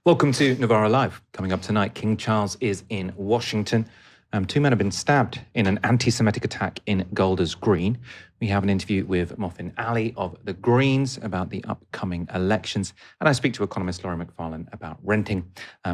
Welcome to NovaraLive. Coming up tonight, King Charles is in Washington. Two men have been stabbed in an anti-Semitic attack in Golders Green. We have an interview with Mothin Ali of the Greens about the upcoming elections. And I speak to economist Laurie MacFarlane about renting.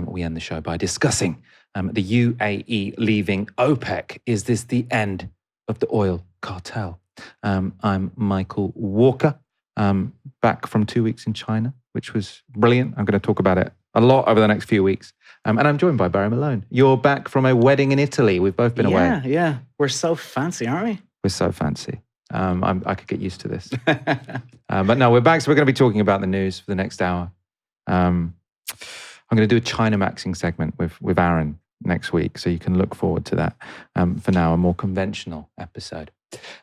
We end the show by discussing the UAE leaving OPEC. Is this the end of the oil cartel? I'm Michael Walker, back from 2 weeks in China, which was brilliant. I'm going to talk about it a lot over the next few weeks. And I'm joined by Barry Malone. You're back from a wedding in Italy. We've both been away. Yeah. We're so fancy, aren't we? We're so fancy. I could get used to this. But no, we're back. So we're going to be talking about the news for the next hour. I'm going to do a China maxing segment with Aaron next week. So you can look forward to that. For now, a more conventional episode.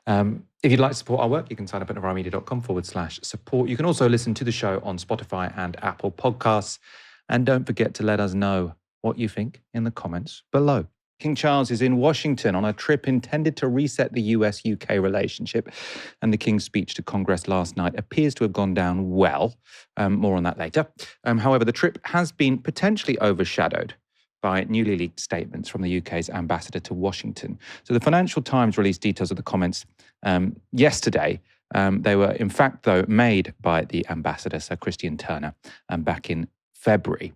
If you'd like to support our work, you can sign up at novaramedia.com/support. You can also listen to the show on Spotify and Apple Podcasts. And don't forget to let us know what you think in the comments below. King Charles is in Washington on a trip intended to reset the US-UK relationship. And the King's speech to Congress last night appears to have gone down well. More on that later. However, the trip has been potentially overshadowed by newly leaked statements from the UK's ambassador to Washington. So the Financial Times released details of the comments yesterday. They were, in fact, though, made by the ambassador, Sir Christian Turner, back in February.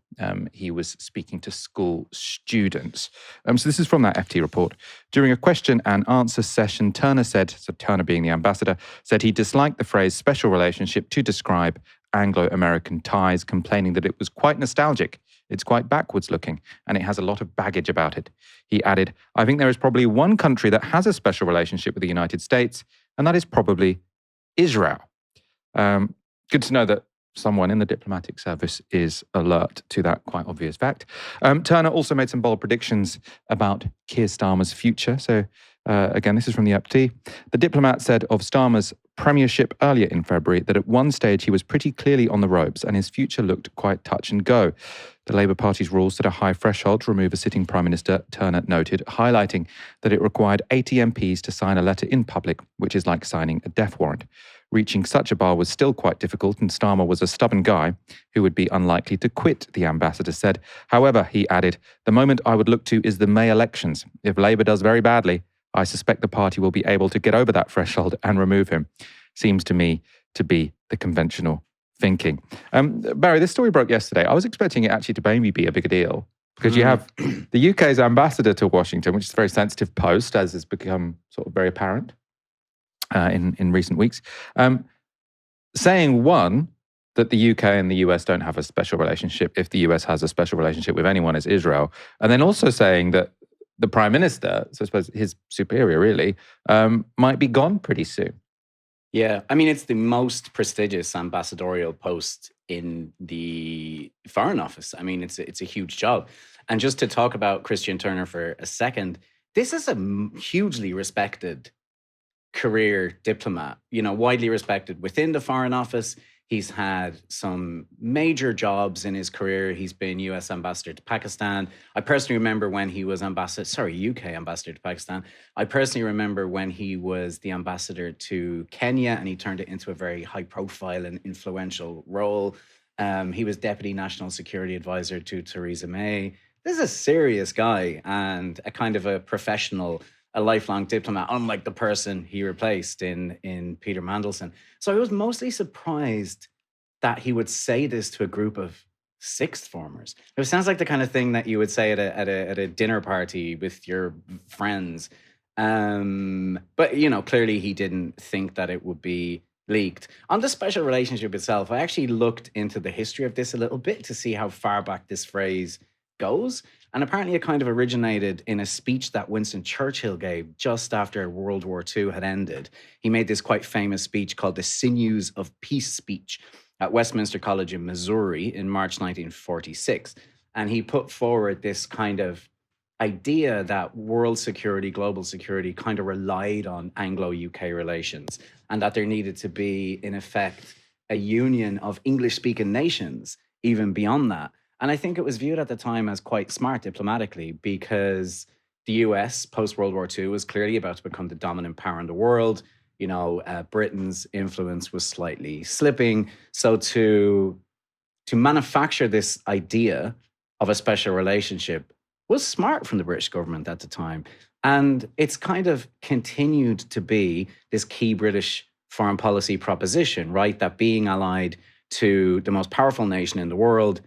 He was speaking to school students. So this is from that FT report. During a question and answer session, Turner said, so Turner being the ambassador, said he disliked the phrase special relationship to describe Anglo-American ties, complaining that it was quite nostalgic. It's quite backwards looking, and it has a lot of baggage about it. He added, I think there is probably one country that has a special relationship with the United States, and that is probably Israel. Good to know that someone in the diplomatic service is alert to that quite obvious fact. Turner also made some bold predictions about Keir Starmer's future. So again, this is from the UpT. The diplomat said of Starmer's premiership earlier in February that at one stage he was pretty clearly on the ropes and his future looked quite touch and go. The Labour Party's rules set a high threshold to remove a sitting Prime Minister, Turner noted, highlighting that it required 80 MPs to sign a letter in public, which is like signing a death warrant. Reaching such a bar was still quite difficult, and Starmer was a stubborn guy who would be unlikely to quit, the ambassador said. However, he added, the moment I would look to is the May elections. If Labour does very badly, I suspect the party will be able to get over that threshold and remove him. Seems to me to be the conventional thinking. Barry, this story broke yesterday. I was expecting it actually to maybe be a bigger deal because you have the UK's ambassador to Washington, which is a very sensitive post, as has become sort of very apparent in recent weeks, saying, one, that the UK and the US don't have a special relationship if the US has a special relationship with anyone, it's Israel. And then also saying that the Prime Minister, so I suppose his superior really, might be gone pretty soon. Yeah, I mean, it's the most prestigious ambassadorial post in the Foreign Office. I mean, it's a huge job. And just to talk about Christian Turner for a second, this is a hugely respected career diplomat, widely respected within the Foreign Office. He's had some major jobs in his career. He's been US ambassador to Pakistan. I personally remember when he was UK ambassador to Pakistan. I personally remember when he was the ambassador to Kenya and he turned it into a very high profile and influential role. He was deputy national security advisor to Theresa May. This is a serious guy and a kind of a professional, a lifelong diplomat, unlike the person he replaced in Peter Mandelson. So I was mostly surprised that he would say this to a group of sixth formers. It sounds like the kind of thing that you would say at a dinner party with your friends. But, clearly he didn't think that it would be leaked. On the special relationship itself, I actually looked into the history of this a little bit to see how far back this phrase goes. And apparently it kind of originated in a speech that Winston Churchill gave just after World War II had ended. He made this quite famous speech called the Sinews of Peace speech at Westminster College in Missouri in March 1946. And he put forward this kind of idea that world security, global security kind of relied on Anglo-UK relations and that there needed to be, in effect, a union of English-speaking nations, even beyond that. And I think it was viewed at the time as quite smart diplomatically because the US, post-World War II, was clearly about to become the dominant power in the world. Britain's influence was slightly slipping. So to to manufacture this idea of a special relationship was smart from the British government at the time. And it's kind of continued to be this key British foreign policy proposition, right? That being allied to the most powerful nation in the world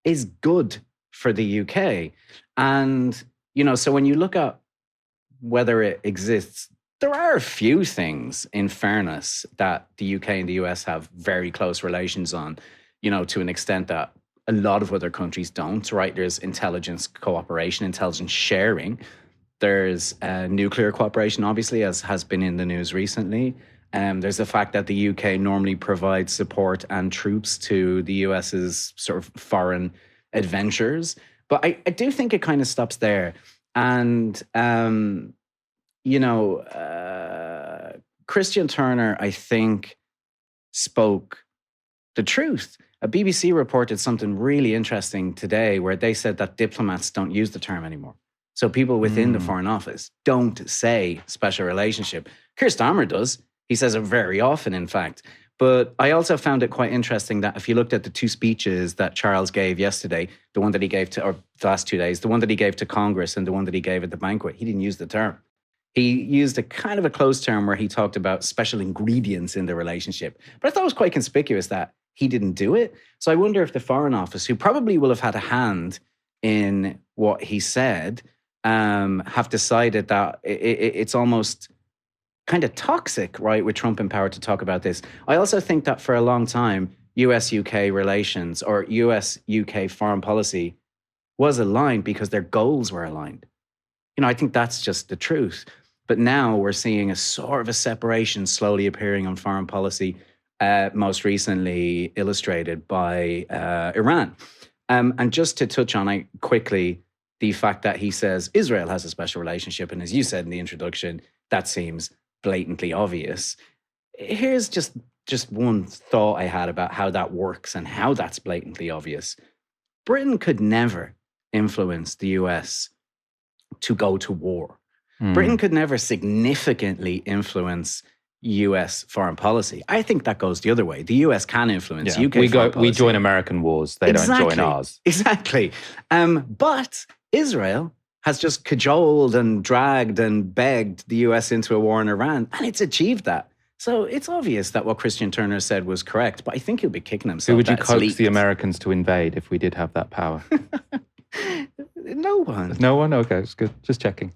is good for the UK. And, so when you look at whether it exists, there are a few things, in fairness, that the UK and the US have very close relations on, to an extent that a lot of other countries don't, right? There's intelligence cooperation, intelligence sharing. There's nuclear cooperation, obviously, as has been in the news recently. There's the fact that the UK normally provides support and troops to the US's sort of foreign adventures. But I do think it kind of stops there. And, Christian Turner, I think, spoke the truth. A BBC reported something really interesting today where they said that diplomats don't use the term anymore. So people within the Foreign Office don't say special relationship. Keir Starmer does. He says it very often, in fact. But I also found it quite interesting that if you looked at the two speeches that Charles gave yesterday, the one that he gave or the last 2 days, the one that he gave to Congress and the one that he gave at the banquet, he didn't use the term. He used a kind of a closed term where he talked about special ingredients in the relationship. But I thought it was quite conspicuous that he didn't do it. So I wonder if the Foreign Office, who probably will have had a hand in what he said, have decided that it's almost kind of toxic, right, with Trump in power to talk about this. I also think that for a long time, US-UK relations or US-UK foreign policy was aligned because their goals were aligned. I think that's just the truth. But now we're seeing a sort of a separation slowly appearing on foreign policy, most recently illustrated by Iran. And just to touch on it quickly, the fact that he says Israel has a special relationship, and as you said in the introduction, that seems blatantly obvious. Here's just one thought I had about how that works and how that's blatantly obvious. Britain could never influence the US to go to war. Britain could never significantly influence US foreign policy. I think that goes the other way. The US can influence UK foreign policy. We join American wars. They don't join ours. Exactly. But Israel has just cajoled and dragged and begged the US into a war in Iran, and it's achieved that. So it's obvious that what Christian Turner said was correct, but I think he'll be kicking himself. Who would you coax the Americans to invade if we did have that power? No one. No one? Okay, it's good. Just checking.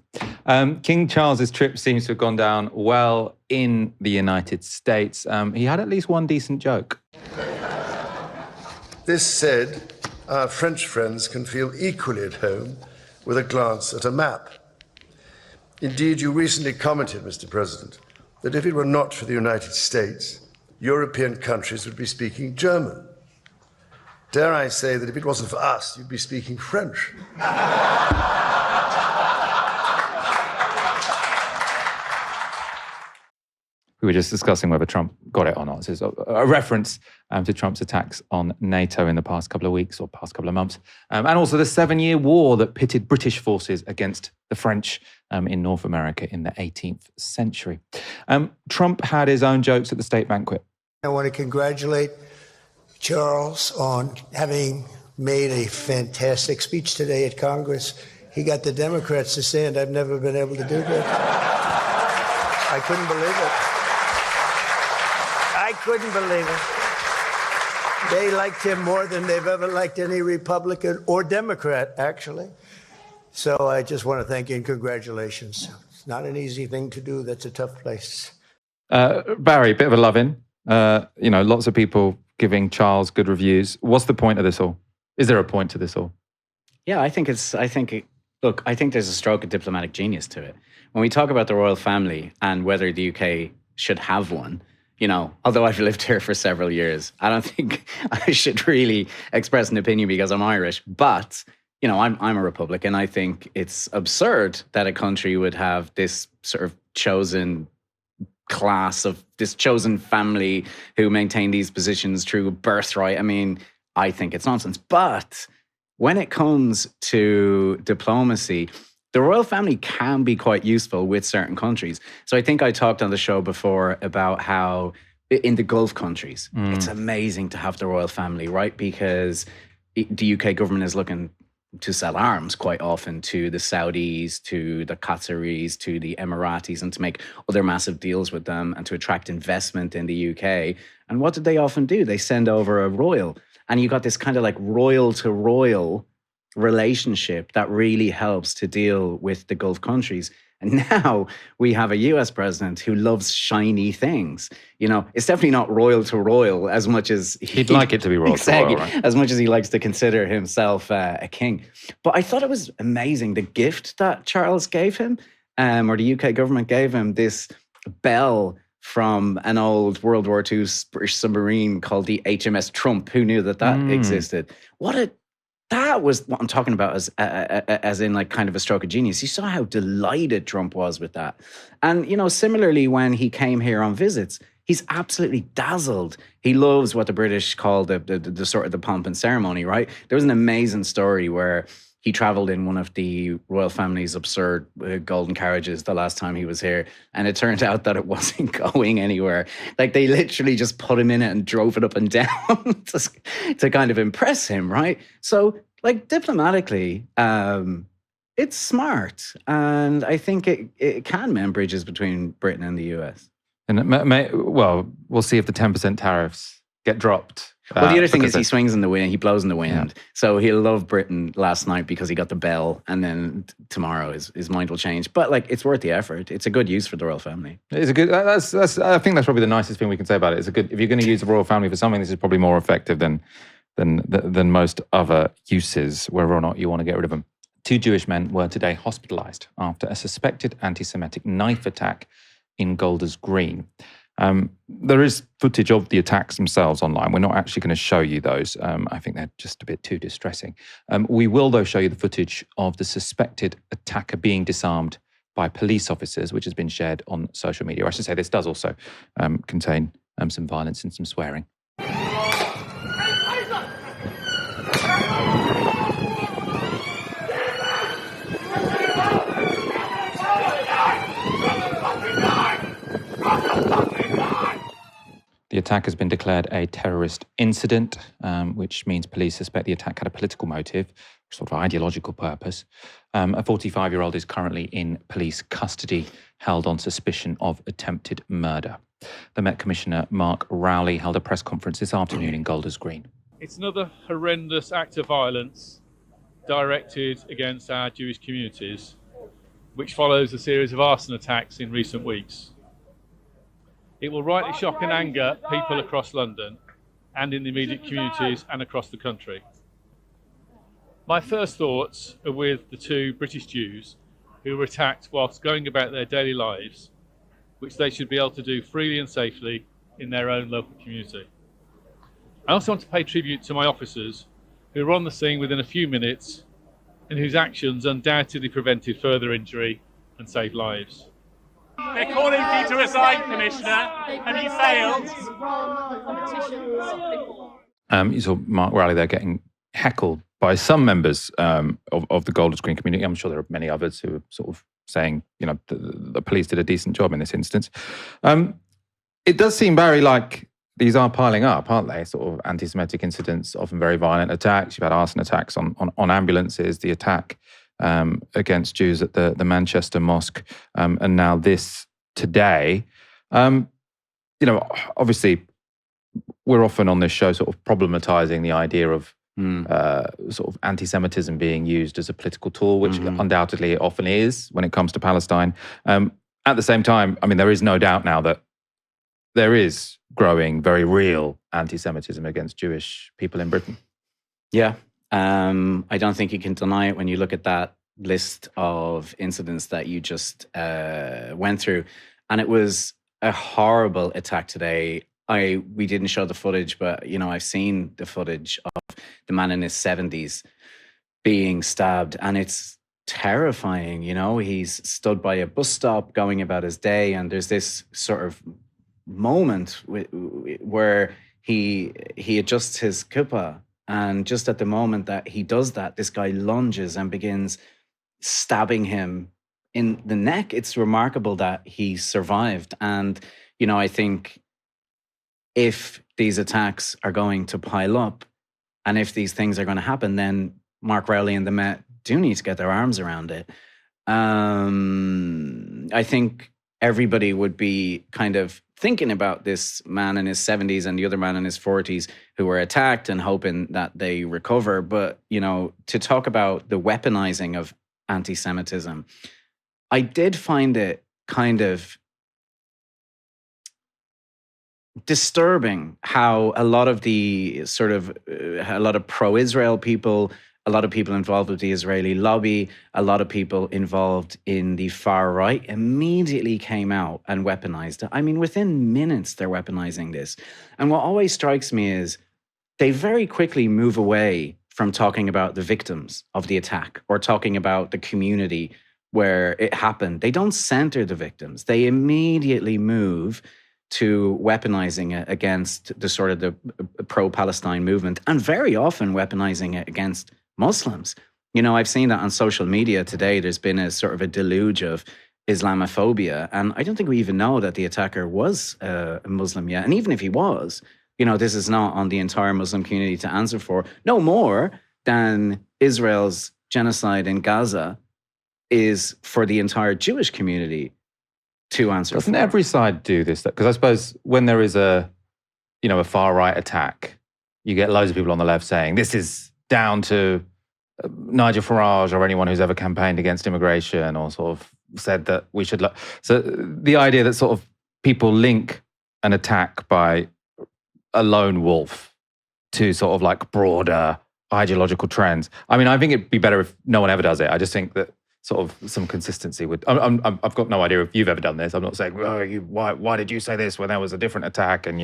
King Charles's trip seems to have gone down well in the United States. He had at least one decent joke. This said, our French friends can feel equally at home with a glance at a map. Indeed, you recently commented, Mr. President, that if it were not for the United States, European countries would be speaking German. Dare I say that if it wasn't for us, you'd be speaking French. We were just discussing whether Trump got it or not. This is a reference to Trump's attacks on NATO in the past couple of weeks or past couple of months. And also the 7-year war that pitted British forces against the French in North America in the 18th century. Trump had his own jokes at the state banquet. I want to congratulate Charles on having made a fantastic speech today at Congress. He got the Democrats to stand. I've never been able to do that. I couldn't believe it. I couldn't believe it. They liked him more than they've ever liked any Republican or Democrat, actually. So I just want to thank you and congratulations. It's not an easy thing to do. That's a tough place. Barry, bit of a love-in. Lots of people giving Charles good reviews. What's the point of this all? Is there a point to this all? Yeah, I think there's a stroke of diplomatic genius to it. When we talk about the royal family and whether the UK should have one, although I've lived here for several years, I don't think I should really express an opinion because I'm Irish. But, I'm a Republican. I think it's absurd that a country would have this sort of chosen class of this chosen family who maintain these positions through birthright. I mean, I think it's nonsense. But when it comes to diplomacy, the royal family can be quite useful with certain countries. So I think I talked on the show before about how in the Gulf countries. It's amazing to have the royal family, right? Because the UK government is looking to sell arms quite often to the Saudis, to the Qataris, to the Emiratis, and to make other massive deals with them and to attract investment in the UK. And what did they often do? They send over a royal. And you got this kind of like royal to royal relationship that really helps to deal with the Gulf countries. And now we have a US president who loves shiny things. You know, it's definitely not royal to royal as much as he'd like it to be royal to royal, right? As much as he likes to consider himself a king. But I thought it was amazing, the gift that Charles gave him, or the UK government gave him, this bell from an old World War II British submarine called the HMS Trump. Who knew that existed? That was what I'm talking about as in like kind of a stroke of genius. You saw how delighted Trump was with that. And, you know, similarly, when he came here on visits, he's absolutely dazzled. He loves what the British call the sort of the pomp and ceremony, right? There was an amazing story where he traveled in one of the royal family's absurd golden carriages the last time he was here. And it turned out that it wasn't going anywhere. Like they literally just put him in it and drove it up and down to kind of impress him, right? So like diplomatically, it's smart. And I think it can mend bridges between Britain and the US. And we'll see if the 10% tariffs get dropped. Well, the other thing is he swings in the wind, he blows in the wind. Yeah. So he'll love Britain last night because he got the bell, and then tomorrow his mind will change. But like, it's worth the effort. It's a good use for the royal family. It's a good. That's. I think that's probably the nicest thing we can say about it. It's a good. If you're going to use the royal family for something, this is probably more effective than most other uses, whether or not you want to get rid of them. 2 Jewish men were today hospitalized after a suspected anti-Semitic knife attack in Golders Green. There is footage of the attacks themselves online. We're not actually going to show you those. I think they're just a bit too distressing. We will, though, show you the footage of the suspected attacker being disarmed by police officers, which has been shared on social media. I should say this does also contain some violence and some swearing. The attack has been declared a terrorist incident, which means police suspect the attack had a political motive, sort of ideological purpose. A 45-year-old is currently in police custody, held on suspicion of attempted murder. The Met Commissioner, Mark Rowley, held a press conference this afternoon in Golders Green. It's another horrendous act of violence directed against our Jewish communities, which follows a series of arson attacks in recent weeks. It will rightly shock and anger people across London and in the immediate communities and across the country. My first thoughts are with the 2 British Jews who were attacked whilst going about their daily lives, which they should be able to do freely and safely in their own local community. I also want to pay tribute to my officers who were on the scene within a few minutes and whose actions undoubtedly prevented further injury and saved lives. They're calling for you to resign, Commissioner. Have you failed? You saw Mark Rowley there getting heckled by some members of the Golders Green community. I'm sure there are many others who are sort of saying, you know, the police did a decent job in this instance. It does seem, Barry, like these are piling up, aren't they? Sort of anti-Semitic incidents, often very violent attacks. You've had arson attacks on ambulances, the attack against Jews at the Manchester Mosque, and now this today. You know, obviously, we're often on this show sort of problematizing the idea of sort of anti-Semitism being used as a political tool, which undoubtedly it often is when it comes to Palestine. At the same time, I mean, there is no doubt now that there is growing, very real anti-Semitism against Jewish people in Britain. Yeah. I don't think you can deny it when you look at that list of incidents that you just went through. And it was a horrible attack today. We didn't show the footage, but, you know, I've seen the footage of the man in his 70s being stabbed, and it's terrifying. You know, he's stood by a bus stop going about his day, and there's this sort of moment where he adjusts his kippah. And just at the moment that he does that, this guy lunges and begins stabbing him in the neck. It's remarkable that he survived. And, you know, I think if these attacks are going to pile up and if these things are going to happen, then Mark Rowley and the Met do need to get their arms around it. I think everybody would be kind of thinking about this man in his 70s and the other man in his 40s who were attacked and hoping that they recover. But, you know, to talk about the weaponizing of anti-Semitism, I did find it kind of disturbing how a lot of the a lot of pro-Israel people, a lot of people involved with the Israeli lobby, a lot of people involved in the far right immediately came out and weaponized it. I mean, within minutes, they're weaponizing this. And what always strikes me is they very quickly move away from talking about the victims of the attack or talking about the community where it happened. They don't center the victims. They immediately move to weaponizing it against the sort of the pro-Palestine movement, and very often weaponizing it against Muslims. You know, I've seen that on social media today. There's been a sort of a deluge of Islamophobia, and I don't think we even know that the attacker was a Muslim yet. And even if he was, you know, this is not on the entire Muslim community to answer for, no more than Israel's genocide in Gaza is for the entire Jewish community to answer. Doesn't every side do this? Because I suppose when there is a far right attack, you get loads of people on the left saying this is down to Nigel Farage or anyone who's ever campaigned against immigration or sort of said that we should. So the idea that sort of people link an attack by a lone wolf to sort of like broader ideological trends. I mean, I think it'd be better if no one ever does it. I just think that sort of some consistency would. I've got no idea if you've ever done this. I'm not saying, why did you say this when there was a different attack and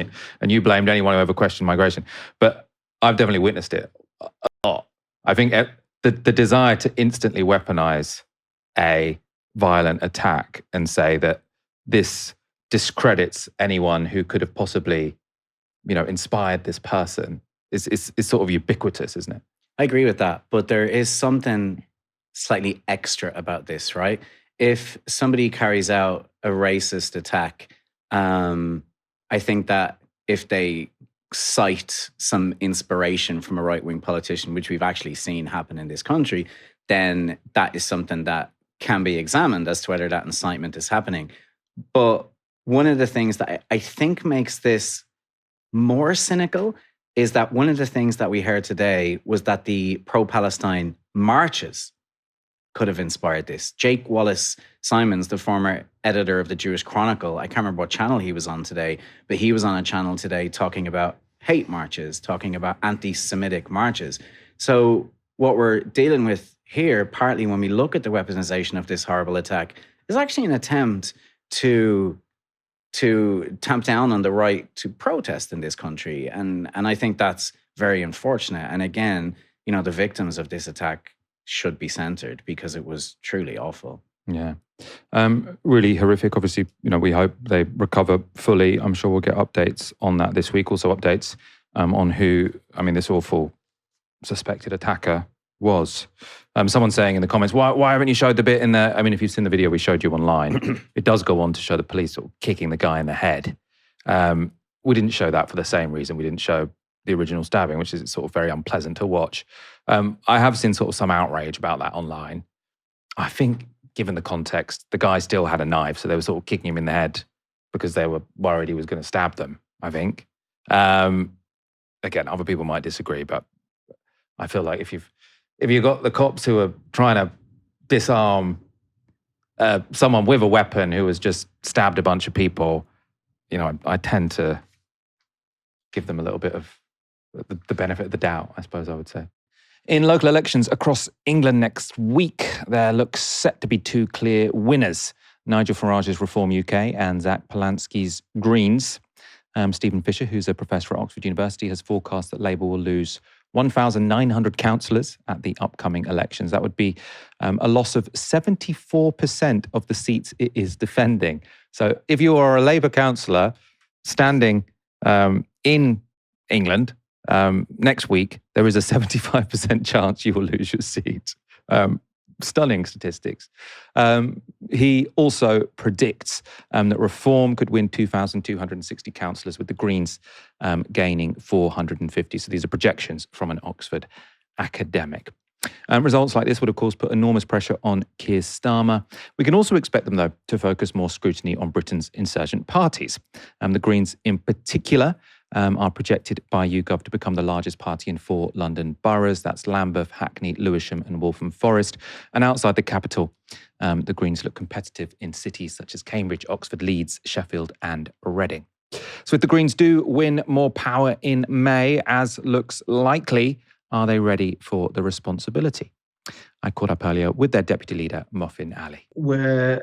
you blamed anyone who ever questioned migration. But I've definitely witnessed it a lot. I think the desire to instantly weaponize a violent attack and say that this discredits anyone who could have possibly, inspired this person is sort of ubiquitous, isn't it? I agree with that, but there is something slightly extra about this, right? If somebody carries out a racist attack, I think that if they cite some inspiration from a right-wing politician, which we've actually seen happen in this country, then that is something that can be examined as to whether that incitement is happening. But one of the things that I think makes this more cynical is that one of the things that we heard today was that the pro-Palestine marches could have inspired this. Jake Wallace-Simons, the former editor of the Jewish Chronicle, I can't remember what channel he was on today, but he was on a channel today talking about hate marches, talking about anti-Semitic marches. So what we're dealing with here, partly when we look at the weaponization of this horrible attack, is actually an attempt to tamp down on the right to protest in this country. And I think that's very unfortunate. And again, the victims of this attack should be centered because it was truly awful. Yeah. Really horrific. Obviously, we hope they recover fully. I'm sure we'll get updates on that this week. Also updates on who, this awful suspected attacker was. Someone saying in the comments, why haven't you showed the bit in there? If you've seen the video we showed you online, it does go on to show the police sort of kicking the guy in the head. We didn't show that for the same reason we didn't show the original stabbing, which is sort of very unpleasant to watch. I have seen sort of some outrage about that online. I think, given the context, the guy still had a knife, so they were sort of kicking him in the head because they were worried he was going to stab them, I think. Again, other people might disagree, but I feel like if you've got the cops who are trying to disarm someone with a weapon who has just stabbed a bunch of people, I tend to give them a little bit of the benefit of the doubt, I suppose I would say. In local elections across England next week, there looks set to be two clear winners. Nigel Farage's Reform UK and Zach Polanski's Greens. Stephen Fisher, who's a professor at Oxford University, has forecast that Labour will lose 1,900 councillors at the upcoming elections. That would be a loss of 74% of the seats it is defending. So if you are a Labour councillor standing in England next week, there is a 75% chance you will lose your seat. stunning statistics. He also predicts that Reform could win 2,260 councillors, with the Greens gaining 450. So these are projections from an Oxford academic. Results like this would, of course, put enormous pressure on Keir Starmer. We can also expect them, though, to focus more scrutiny on Britain's insurgent parties. The Greens, in particular, are projected by YouGov to become the largest party in 4 London boroughs. That's Lambeth, Hackney, Lewisham and Waltham Forest. And outside the capital, the Greens look competitive in cities such as Cambridge, Oxford, Leeds, Sheffield and Reading. So if the Greens do win more power in May, as looks likely, are they ready for the responsibility? I caught up earlier with their deputy leader, Mothin Ali. We're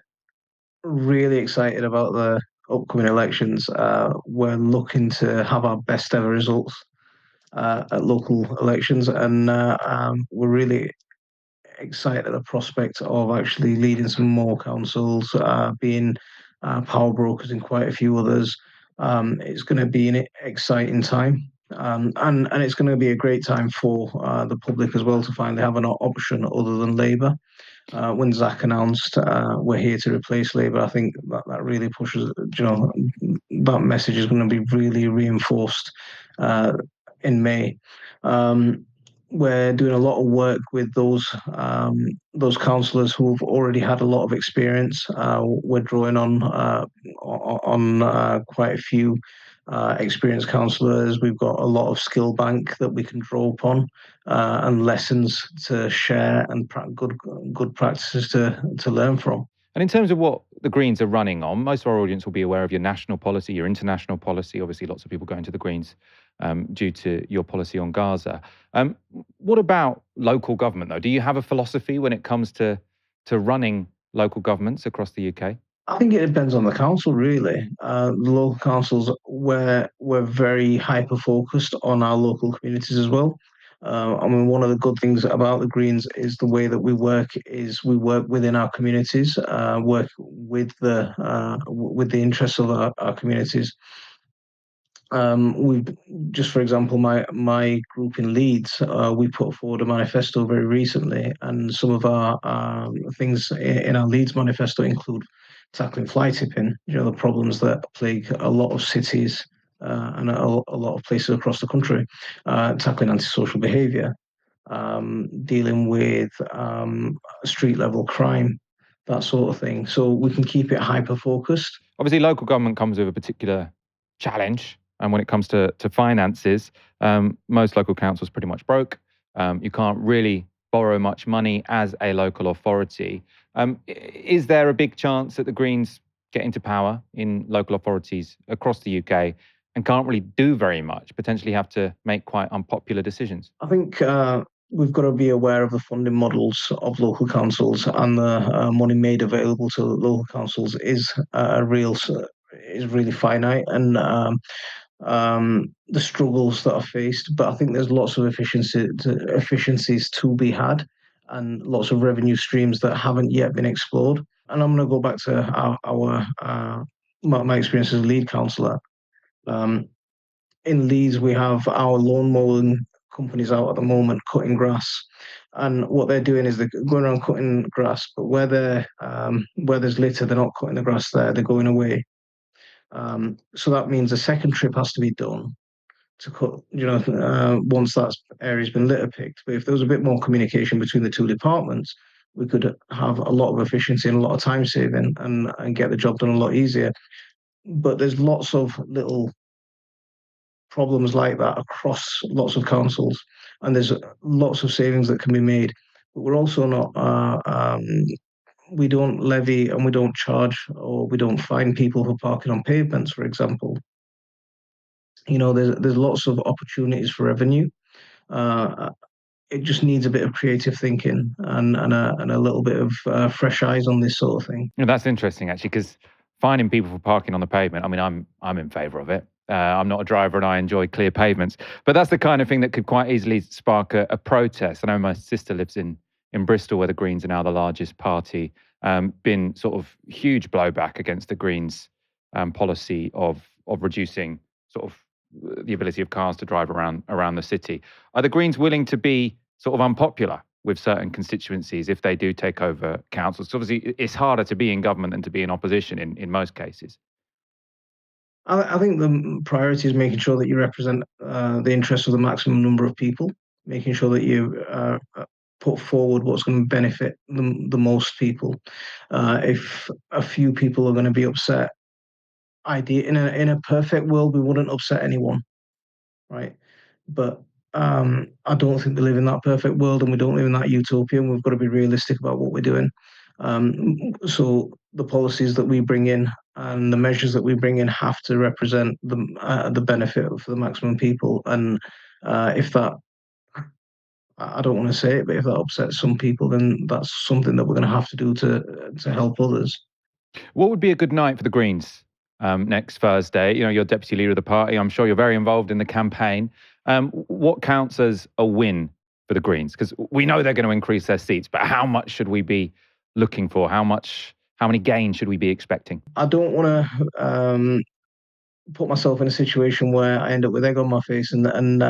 really excited about the upcoming elections. We're looking to have our best ever results at local elections, and we're really excited at the prospect of actually leading some more councils, being power brokers in quite a few others. It's going to be an exciting time. And it's going to be a great time for the public as well to finally have an option other than Labour. When Zach announced we're here to replace Labour, I think that really pushes, that message is going to be really reinforced in May. We're doing a lot of work with those councillors who've already had a lot of experience. We're drawing on quite a few experienced councillors. We've got a lot of skill bank that we can draw upon and lessons to share and good practices to learn from. And in terms of what the Greens are running on, most of our audience will be aware of your national policy, your international policy. Obviously, lots of people going to the Greens due to your policy on Gaza. What about local government, though? Do you have a philosophy when it comes to running local governments across the UK? I think it depends on the council, really. The local councils, we're very hyper-focused on our local communities as well. One of the good things about the Greens is the way that we work within our communities, work with the interests of our communities. We just, for example, my group in Leeds, we put forward a manifesto very recently, and some of our things in our Leeds manifesto include tackling fly tipping, the problems that plague a lot of cities and a lot of places across the country, tackling antisocial behaviour, dealing with street level crime, that sort of thing. So we can keep it hyper focused. Obviously, local government comes with a particular challenge. And when it comes to finances, most local councils pretty much broke. You can't really borrow much money as a local authority. Is there a big chance that the Greens get into power in local authorities across the UK and can't really do very much, potentially have to make quite unpopular decisions? I think we've got to be aware of the funding models of local councils, and the money made available to local councils is really finite, and the struggles that are faced. But I think there's lots of efficiencies to be had, and lots of revenue streams that haven't yet been explored. And I'm going to go back to my experience as a lead councillor. In Leeds, we have our lawn mowing companies out at the moment cutting grass, and what they're doing is they're going around cutting grass, but where there's litter, they're not cutting the grass there, they're going away. So that means a second trip has to be done to cut, once that area's been litter picked. But if there was a bit more communication between the two departments, we could have a lot of efficiency and a lot of time saving and get the job done a lot easier. But there's lots of little problems like that across lots of councils, and there's lots of savings that can be made. But we're also not, we don't levy and we don't charge, or we don't fine people for parking on pavements, for example. There's lots of opportunities for revenue. It just needs a bit of creative thinking and a little bit of fresh eyes on this sort of thing. That's interesting, actually, because fining people for parking on the pavement, I'm in favour of it. I'm not a driver and I enjoy clear pavements, but that's the kind of thing that could quite easily spark a protest. I know my sister lives in Bristol, where the Greens are now the largest party. Been sort of huge blowback against the Greens' policy of reducing sort of the ability of cars to drive around the city. Are the Greens willing to be sort of unpopular with certain constituencies if they do take over councils? So obviously, it's harder to be in government than to be in opposition in most cases. I think the priority is making sure that you represent the interests of the maximum number of people, making sure that you put forward what's going to benefit the most people. If a few people are going to be upset, in a perfect world, we wouldn't upset anyone, right? But I don't think we live in that perfect world, and we don't live in that utopia. And we've got to be realistic about what we're doing. So the policies that we bring in and the measures that we bring in have to represent the benefit for the maximum people. And if that, I don't want to say it, but if that upsets some people, then that's something that we're going to have to do to help others. What would be a good night for the Greens next Thursday? You know, you're deputy leader of the party. I'm sure you're very involved in the campaign. What counts as a win for the Greens? Because we know they're going to increase their seats, but how much should we be looking for? How many gains should we be expecting? I don't want to put myself in a situation where I end up with egg on my face and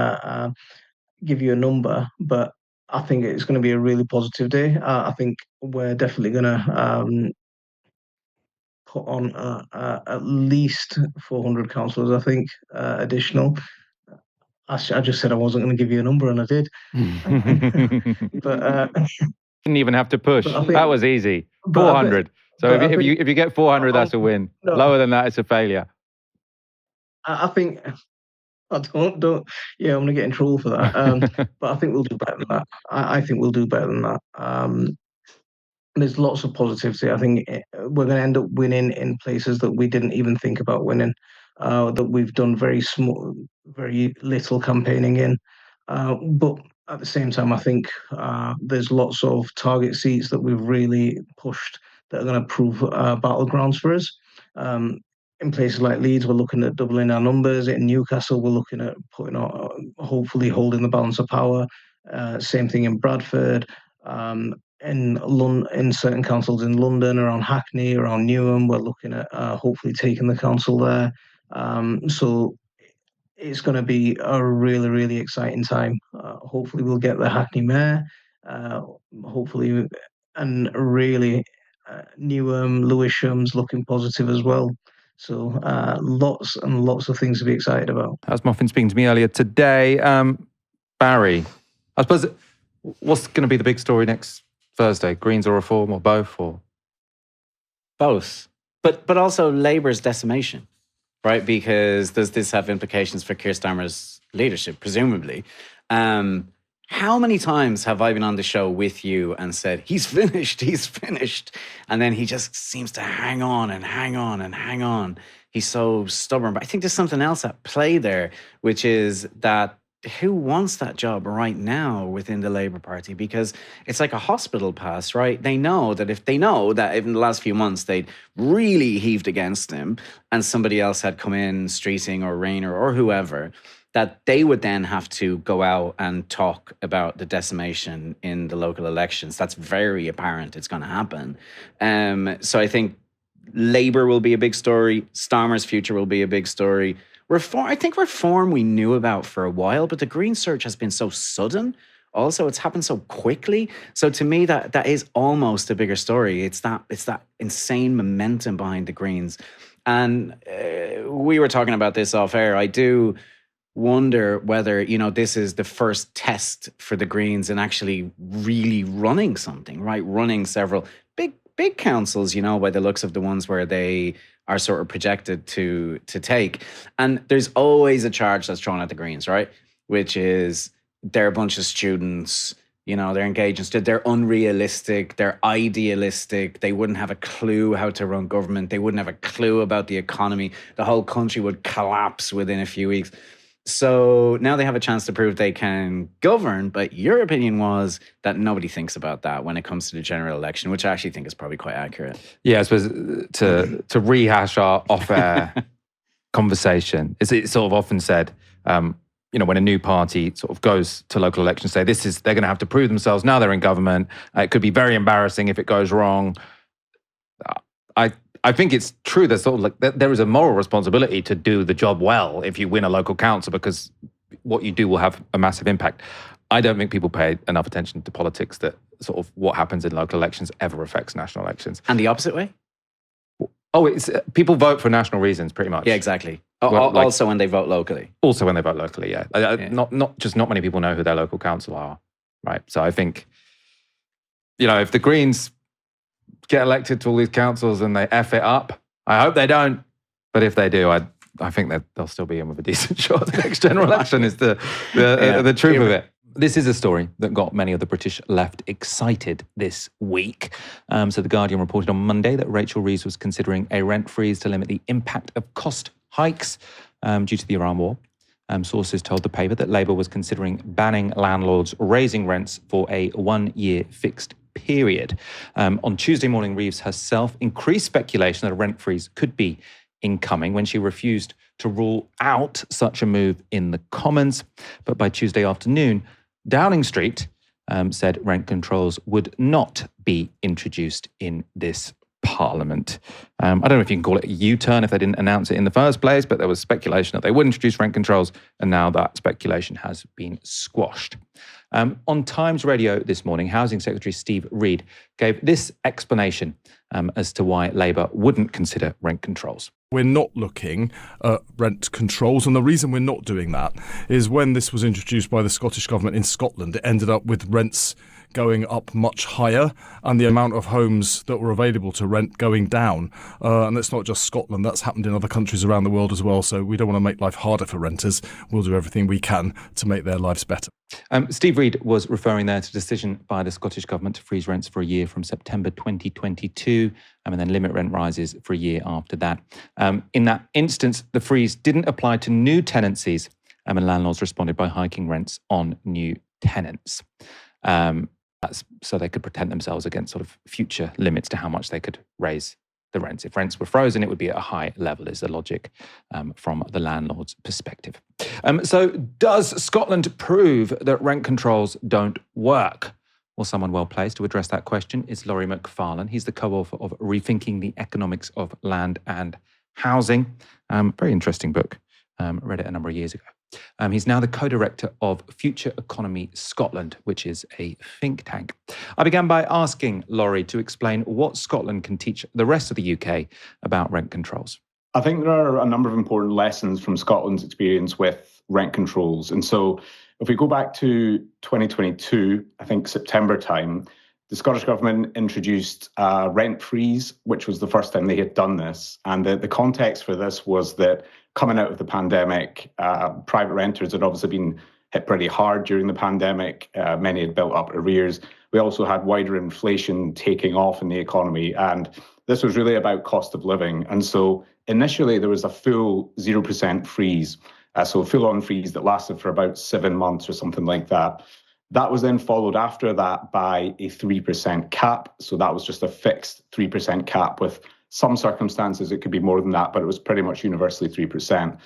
give you a number, but I think it's going to be a really positive day. I think we're definitely going to put on at least 400 councillors, I think, additional. I just said I wasn't going to give you a number, and I did. But didn't even have to push. That was easy. 400. So if you get 400, that's a win. No, lower than that, it's a failure. I think I don't. Yeah, I'm going to get in trouble for that. But I think we'll do better than that. I think we'll do better than that. There's lots of positivity. I think we're going to end up winning in places that we didn't even think about winning, that we've done very little campaigning in. But at the same time, I think there's lots of target seats that we've really pushed that are going to prove battlegrounds for us. In places like Leeds, we're looking at doubling our numbers. In Newcastle, we're looking at hopefully holding the balance of power. Same thing in Bradford. In certain councils in London, around Hackney, around Newham, we're looking at hopefully taking the council there. So it's going to be a really, really exciting time. Hopefully we'll get the Hackney mayor. Hopefully, and really Newham, Lewisham's looking positive as well. So lots and lots of things to be excited about. That was Mothin speaking to me earlier today. Barry, I suppose, what's going to be the big story next Thursday? Greens or Reform or both? Or both, but also Labour's decimation, right? Because does this have implications for Keir Starmer's leadership? Presumably. How many times have I been on the show with you and said, he's finished, and then he just seems to hang on and hang on and hang on. He's so stubborn. But I think there's something else at play there, which is that who wants that job right now within the Labour Party? Because it's like a hospital pass, right? They know that if in the last few months they'd really heaved against him and somebody else had come in, Streeting or Rayner or whoever, that they would then have to go out and talk about the decimation in the local elections. That's very apparent it's going to happen. So I think Labour will be a big story. Starmer's future will be a big story. I think reform we knew about for a while, but the Green surge has been so sudden. Also, it's happened so quickly. So to me, that is almost a bigger story. It's that insane momentum behind the Greens. And we were talking about this off air. I do wonder whether, this is the first test for the Greens in actually really running something, right? Running several big councils, by the looks of the ones where they are sort of projected to take. And there's always a charge that's thrown at the Greens, right? Which is they're a bunch of students, they're engaged, they're unrealistic, they're idealistic, they wouldn't have a clue how to run government, they wouldn't have a clue about the economy, the whole country would collapse within a few weeks. So now they have a chance to prove they can govern, but your opinion was that nobody thinks about that when it comes to the general election, which I actually think is probably quite accurate. Yeah, I suppose to rehash our off-air conversation, it's sort of often said, when a new party sort of goes to local elections, say they're going to have to prove themselves now they're in government. It could be very embarrassing if it goes wrong. I think it's true. There's sort of like there is a moral responsibility to do the job well if you win a local council, because what you do will have a massive impact. I don't think people pay enough attention to politics that sort of what happens in local elections ever affects national elections. And the opposite way? Oh, it's people vote for national reasons, pretty much. Yeah, exactly. Well, like- Also when they vote locally. Also when they vote locally, yeah. Not many people know who their local council are, right? So I think, if the Greens get elected to all these councils and they F it up, I hope they don't. But if they do, I think that they'll still be in with a decent shot. The next general election is the truth of it. This is a story that got many of the British left excited this week. So The Guardian reported on Monday that Rachel Reeves was considering a rent freeze to limit the impact of cost hikes due to the Iran war. Sources told the paper that Labour was considering banning landlords raising rents for a 1-year fixed period. On Tuesday morning, Reeves herself increased speculation that a rent freeze could be incoming when she refused to rule out such a move in the Commons. But by Tuesday afternoon, Downing Street said rent controls would not be introduced in this Parliament. I don't know if you can call it a U-turn if they didn't announce it in the first place, but there was speculation that they would introduce rent controls, and now that speculation has been squashed. On Times Radio this morning, Housing Secretary Steve Reid gave this explanation as to why Labour wouldn't consider rent controls. We're not looking at rent controls, and the reason we're not doing that is when this was introduced by the Scottish Government in Scotland, it ended up with rents going up much higher and the amount of homes that were available to rent going down. And it's not just Scotland, that's happened in other countries around the world as well. So we don't want to make life harder for renters. We'll do everything we can to make their lives better. Steve Reid was referring there to a decision by the Scottish Government to freeze rents for a year from September 2022 and then limit rent rises for a year after that. In that instance, the freeze didn't apply to new tenancies and landlords responded by hiking rents on new tenants. That's so they could protect themselves against sort of future limits to how much they could raise the rents. If rents were frozen, it would be at a high level, is the logic from the landlord's perspective. So does Scotland prove that rent controls don't work? Well, someone well placed to address that question is Laurie MacFarlane. He's the co-author of Rethinking the Economics of Land and Housing. Very interesting book. Read it a number of years ago. He's now the co-director of Future Economy Scotland, which is a think tank. I began by asking Laurie to explain what Scotland can teach the rest of the UK about rent controls. I think there are a number of important lessons from Scotland's experience with rent controls. And so if we go back to 2022, I think September time, the Scottish Government introduced a rent freeze, which was the first time they had done this. And the context for this was that coming out of the pandemic, private renters had obviously been hit pretty hard during the pandemic. Many had built up arrears. We also had wider inflation taking off in the economy. And this was really about cost of living. And so initially there was a full 0% freeze. So a full-on freeze that lasted for about 7 months or something like that. That was then followed after that by a 3% cap. So that was just a fixed 3% cap. With some circumstances, it could be more than that, but it was pretty much universally 3%.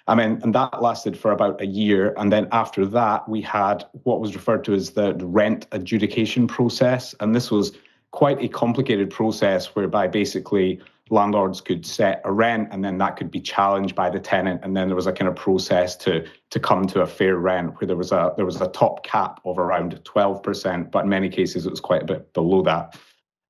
And that lasted for about a year. And then after that, we had what was referred to as the rent adjudication process. And this was quite a complicated process whereby basically landlords could set a rent and then that could be challenged by the tenant. And then there was a kind of process to come to a fair rent where there was a top cap of around 12%, but in many cases it was quite a bit below that.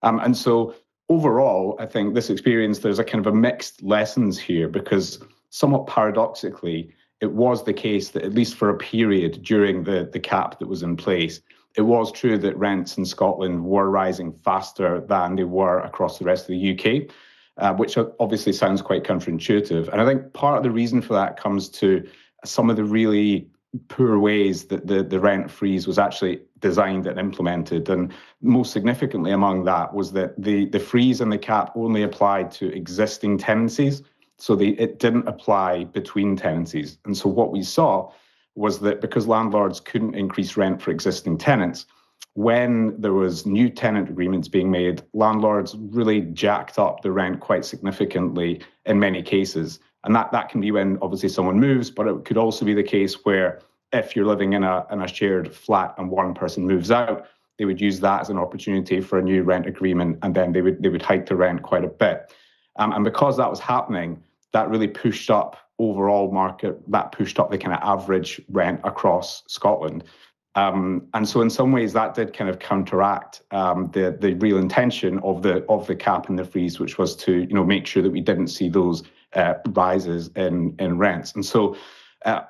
And so overall, I think this experience, there's a kind of a mixed lessons here because somewhat paradoxically, it was the case that at least for a period during the cap that was in place, it was true that rents in Scotland were rising faster than they were across the rest of the UK, which obviously sounds quite counterintuitive. And I think part of the reason for that comes to some of the really poor ways that the rent freeze was actually designed and implemented. And most significantly among that was that the freeze and the cap only applied to existing tenancies. So it didn't apply between tenancies. And so what we saw was that because landlords couldn't increase rent for existing tenants, when there was new tenant agreements being made, landlords really jacked up the rent quite significantly in many cases. And that can be when obviously someone moves, but it could also be the case where if you're living in a shared flat and one person moves out, they would use that as an opportunity for a new rent agreement, and then they would hike the rent quite a bit. And because that was happening, that really pushed up overall market, that pushed up the kind of average rent across Scotland. And so in some ways that did kind of counteract the real intention of the cap and the freeze, which was to make sure that we didn't see those rises in rents. And so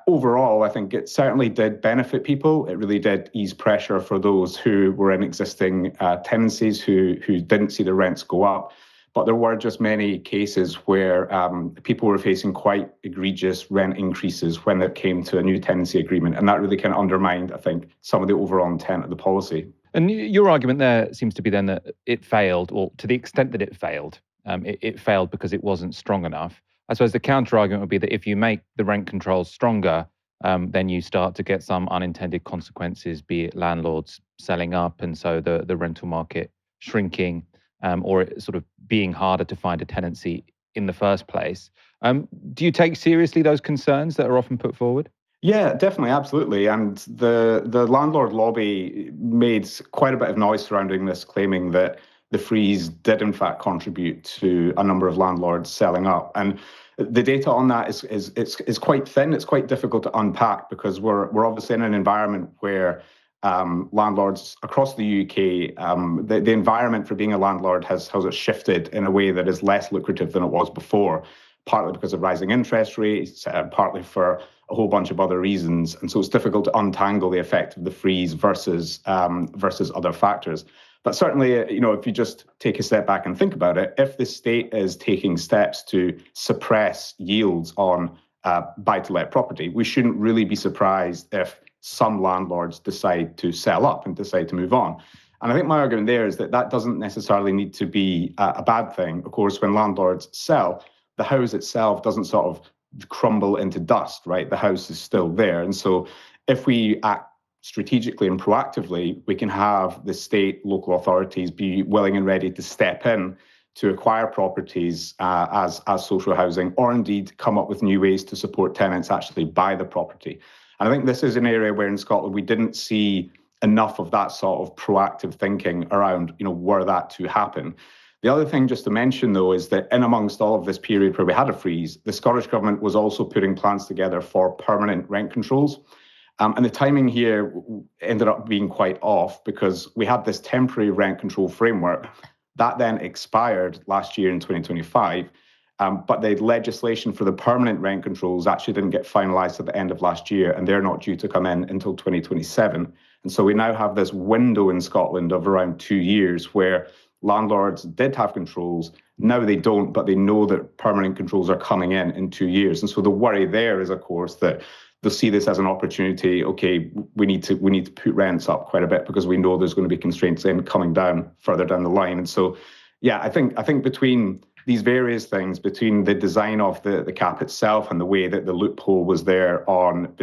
overall, I think it certainly did benefit people. It really did ease pressure for those who were in existing tenancies who didn't see the rents go up. But there were just many cases where people were facing quite egregious rent increases when it came to a new tenancy agreement. And that really kind of undermined, I think, some of the overall intent of the policy. And your argument there seems to be then that it failed, or to the extent that it failed, it failed because it wasn't strong enough. I suppose the counter argument would be that if you make the rent controls stronger, then you start to get some unintended consequences, be it landlords selling up, and so the rental market shrinking, or it sort of being harder to find a tenancy in the first place. Do you take seriously those concerns that are often put forward? Yeah, definitely, absolutely. And the landlord lobby made quite a bit of noise surrounding this, claiming that the freeze did in fact contribute to a number of landlords selling up. And the data on that is quite thin. It's quite difficult to unpack because we're obviously in an environment where landlords across the UK, the environment for being a landlord has shifted in a way that is less lucrative than it was before, partly because of rising interest rates, partly for a whole bunch of other reasons. And so it's difficult to untangle the effect of the freeze versus other factors. But certainly, if you just take a step back and think about it, if the state is taking steps to suppress yields on buy-to-let property, we shouldn't really be surprised if some landlords decide to sell up and decide to move on. And I think my argument there is that doesn't necessarily need to be a bad thing. Of course, when landlords sell, the house itself doesn't sort of crumble into dust, right? The house is still there. And so if we act strategically and proactively, we can have the state, local authorities be willing and ready to step in to acquire properties as social housing, or indeed come up with new ways to support tenants actually buy the property. And I think this is an area where in Scotland we didn't see enough of that sort of proactive thinking around, were that to happen. The other thing just to mention, though, is that in amongst all of this period where we had a freeze, the Scottish Government was also putting plans together for permanent rent controls. And the timing here ended up being quite off because we had this temporary rent control framework that then expired last year in 2025. But the legislation for the permanent rent controls actually didn't get finalised at the end of last year, and they're not due to come in until 2027. And so we now have this window in Scotland of around 2 years where landlords did have controls. Now they don't, but they know that permanent controls are coming in 2 years. And so the worry there is, of course, that they'll see this as an opportunity. Okay, we need to put rents up quite a bit because we know there's going to be constraints coming down further down the line. And so, yeah, I think between these various things, between the design of the cap itself and the way that the loophole was there on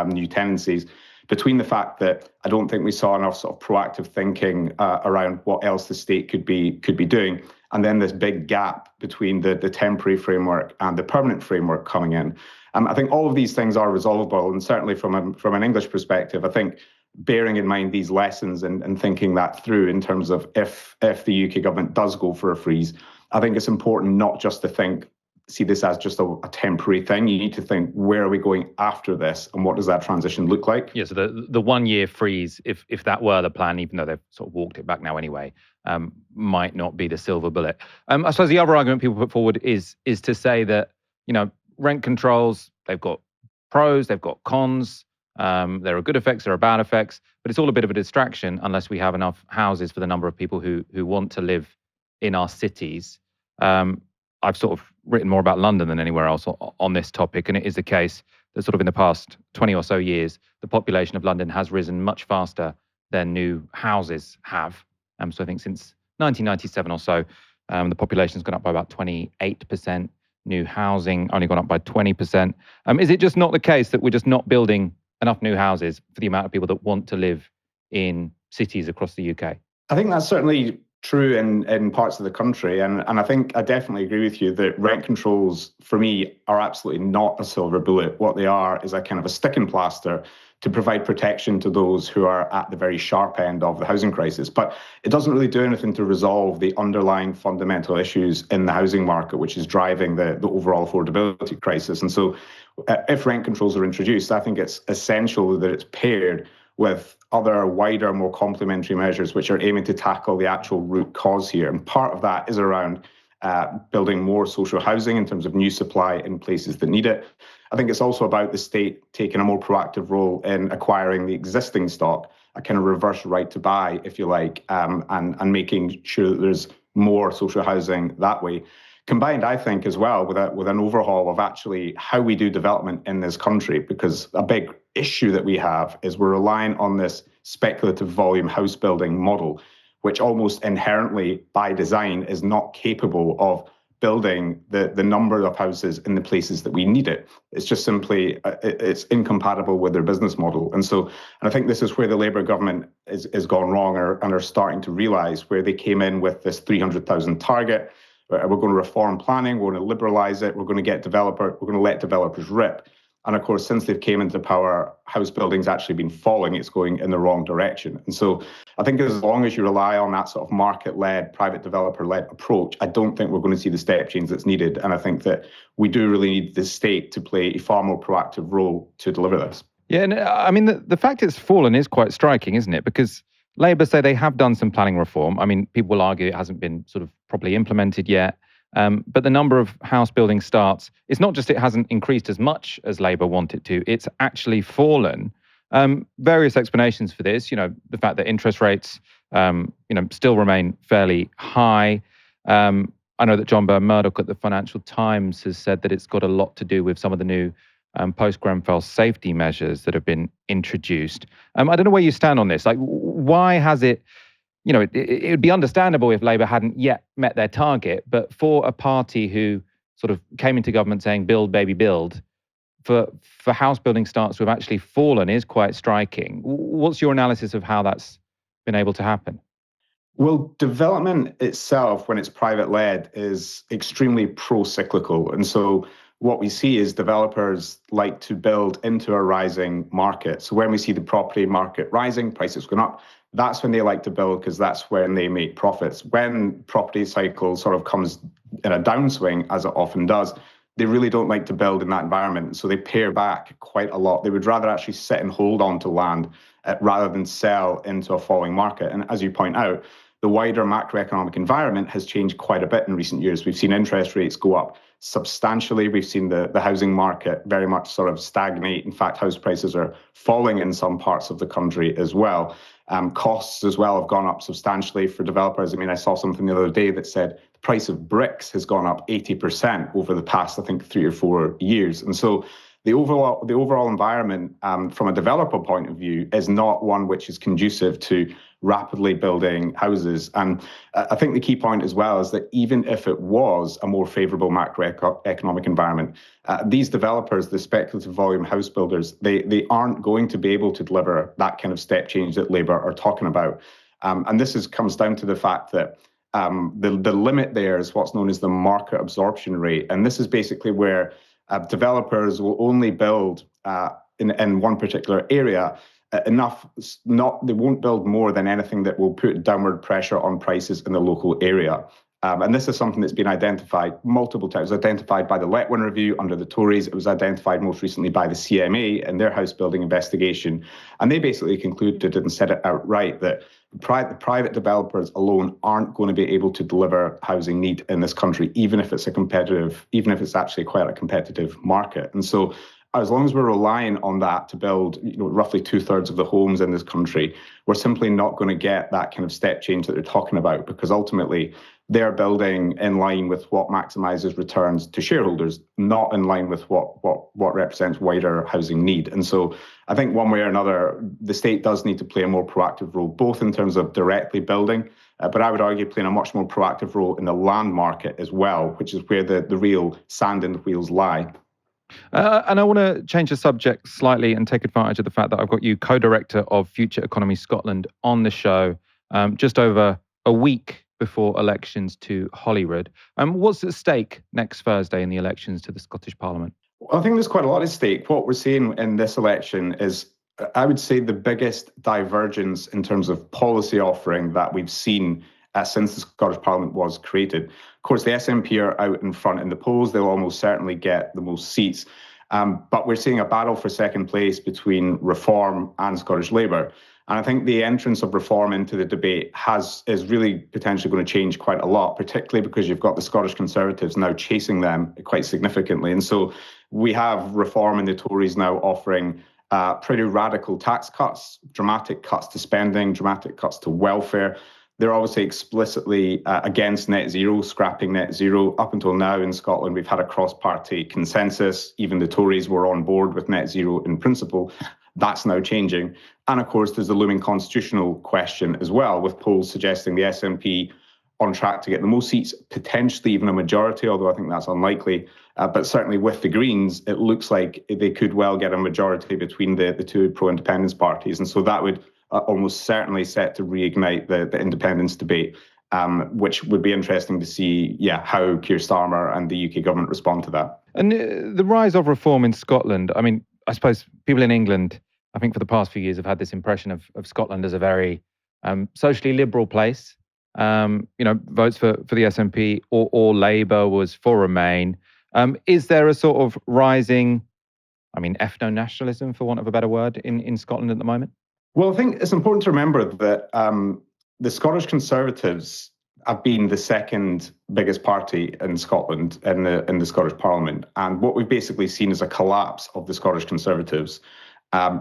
new tenancies, between the fact that I don't think we saw enough sort of proactive thinking around what else the state could be doing, and then this big gap between the temporary framework and the permanent framework coming in. I think all of these things are resolvable, and certainly from an English perspective, I think bearing in mind these lessons and thinking that through in terms of if the UK government does go for a freeze, I think it's important not just to see this as just a temporary thing. You need to think, where are we going after this, and what does that transition look like? Yeah, so the 1 year freeze, if that were the plan, even though they've sort of walked it back now anyway, might not be the silver bullet. I suppose the other argument people put forward is to say that, rent controls, they've got pros, they've got cons. There are good effects, there are bad effects, but it's all a bit of a distraction unless we have enough houses for the number of people who want to live in our cities. I've sort of written more about London than anywhere else on this topic, and it is the case that sort of in the past 20 or so years, the population of London has risen much faster than new houses have. So I think since 1997 or so, the population's gone up by about 28%. New housing only gone up by 20%. Is it just not the case that we're just not building enough new houses for the amount of people that want to live in cities across the UK? I think that's certainly true in parts of the country. And I think I definitely agree with you that rent controls, for me, are absolutely not a silver bullet. What they are is a kind of a sticking plaster to provide protection to those who are at the very sharp end of the housing crisis. But it doesn't really do anything to resolve the underlying fundamental issues in the housing market, which is driving the overall affordability crisis. And so if rent controls are introduced, I think it's essential that it's paired with other wider, more complementary measures which are aiming to tackle the actual root cause here. And part of that is around building more social housing in terms of new supply in places that need it. I think it's also about the state taking a more proactive role in acquiring the existing stock, a kind of reverse right to buy, if you like, and making sure that there's more social housing that way. Combined, I think, as well, with an overhaul of actually how we do development in this country, because a big issue that we have is we're relying on this speculative volume house building model, which almost inherently, by design, is not capable of building the number of houses in the places that we need it. It's just simply, it's incompatible with their business model. And I think this is where the Labour government is gone wrong and are starting to realise, where they came in with this 300,000 target. We're going to reform planning, we're going to liberalise it, we're going to let developers rip. And of course, since they've came into power, house building's actually been falling. It's going in the wrong direction. And so I think as long as you rely on that sort of market-led, private developer-led approach, I don't think we're going to see the step change that's needed. And I think that we do really need the state to play a far more proactive role to deliver this. Yeah, and I mean, the fact it's fallen is quite striking, isn't it? Because Labour say they have done some planning reform. I mean, people will argue it hasn't been sort of properly implemented yet. But the number of house building starts, it's not just it hasn't increased as much as Labour want it to, it's actually fallen. Various explanations for this, the fact that interest rates, still remain fairly high. I know that John Byrne-Murdoch at the Financial Times has said that it's got a lot to do with some of the new post-Grenfell safety measures that have been introduced. I don't know where you stand on this. Like, why has it, it would be understandable if Labour hadn't yet met their target, but for a party who sort of came into government saying build, baby, build, for house building starts to have actually fallen is quite striking. What's your analysis of how that's been able to happen? Well, development itself, when it's private-led, is extremely pro-cyclical. And so what we see is developers like to build into a rising market. So when we see the property market rising, prices going up, that's when they like to build, because that's when they make profits. When property cycle sort of comes in a downswing, as it often does, they really don't like to build in that environment. So they pare back quite a lot. They would rather actually sit and hold on to land rather than sell into a falling market. And as you point out, the wider macroeconomic environment has changed quite a bit in recent years. We've seen interest rates go up substantially. We've seen the housing market very much sort of stagnate. In fact, house prices are falling in some parts of the country as well. Costs as well have gone up substantially for developers. I mean, I saw something the other day that said the price of bricks has gone up 80% over the past, I think, 3 or 4 years. And so the overall environment from a developer point of view is not one which is conducive to rapidly building houses. And I think the key point as well is that even if it was a more favourable macroeconomic environment, these developers, the speculative volume house builders, they aren't going to be able to deliver that kind of step change that Labour are talking about. And this comes down to the fact that the limit there is what's known as the market absorption rate. And this is basically where developers will only build in one particular area enough, they won't build more than anything that will put downward pressure on prices in the local area. And this is something that's been identified multiple times. It was identified by the Letwin Review under the Tories. It was identified most recently by the CMA in their house building investigation. And they basically concluded and said it outright that private developers alone aren't going to be able to deliver housing need in this country, even if it's actually quite a competitive market. And so as long as we're relying on that to build roughly 2/3 of the homes in this country, we're simply not going to get that kind of step change that they're talking about, because ultimately they're building in line with what maximizes returns to shareholders, not in line with what represents wider housing need. And so I think one way or another, the state does need to play a more proactive role, both in terms of directly building, but I would argue playing a much more proactive role in the land market as well, which is where the real sand in the wheels lie. And I want to change the subject slightly and take advantage of the fact that I've got you, co-director of Future Economy Scotland, on the show just over a week before elections to Holyrood. What's at stake next Thursday in the elections to the Scottish Parliament? Well, I think there's quite a lot at stake. What we're seeing in this election is, I would say, the biggest divergence in terms of policy offering that we've seen since the Scottish Parliament was created. Of course, the SNP are out in front in the polls. They'll almost certainly get the most seats. But we're seeing a battle for second place between Reform and Scottish Labour. And I think the entrance of Reform into the debate is really potentially going to change quite a lot, particularly because you've got the Scottish Conservatives now chasing them quite significantly. And so we have Reform and the Tories now offering pretty radical tax cuts, dramatic cuts to spending, dramatic cuts to welfare. They're obviously explicitly against net zero, scrapping net zero. Up until now in Scotland, we've had a cross-party consensus. Even the Tories were on board with net zero in principle. That's now changing. And of course, there's the looming constitutional question as well, with polls suggesting the SNP on track to get the most seats, potentially even a majority, although I think that's unlikely. But certainly with the Greens, it looks like they could well get a majority between the two pro-independence parties. And so that would almost certainly set to reignite the independence debate, which would be interesting to see, how Keir Starmer and the UK government respond to that. And the rise of Reform in Scotland, I mean, I suppose people in England, I think for the past few years, have had this impression of Scotland as a very socially liberal place. Votes for the SNP or Labour was for Remain. Is there a sort of rising, ethno-nationalism, for want of a better word, in Scotland at the moment? Well, I think it's important to remember that the Scottish Conservatives have been the second biggest party in Scotland in the Scottish Parliament. And what we've basically seen is a collapse of the Scottish Conservatives,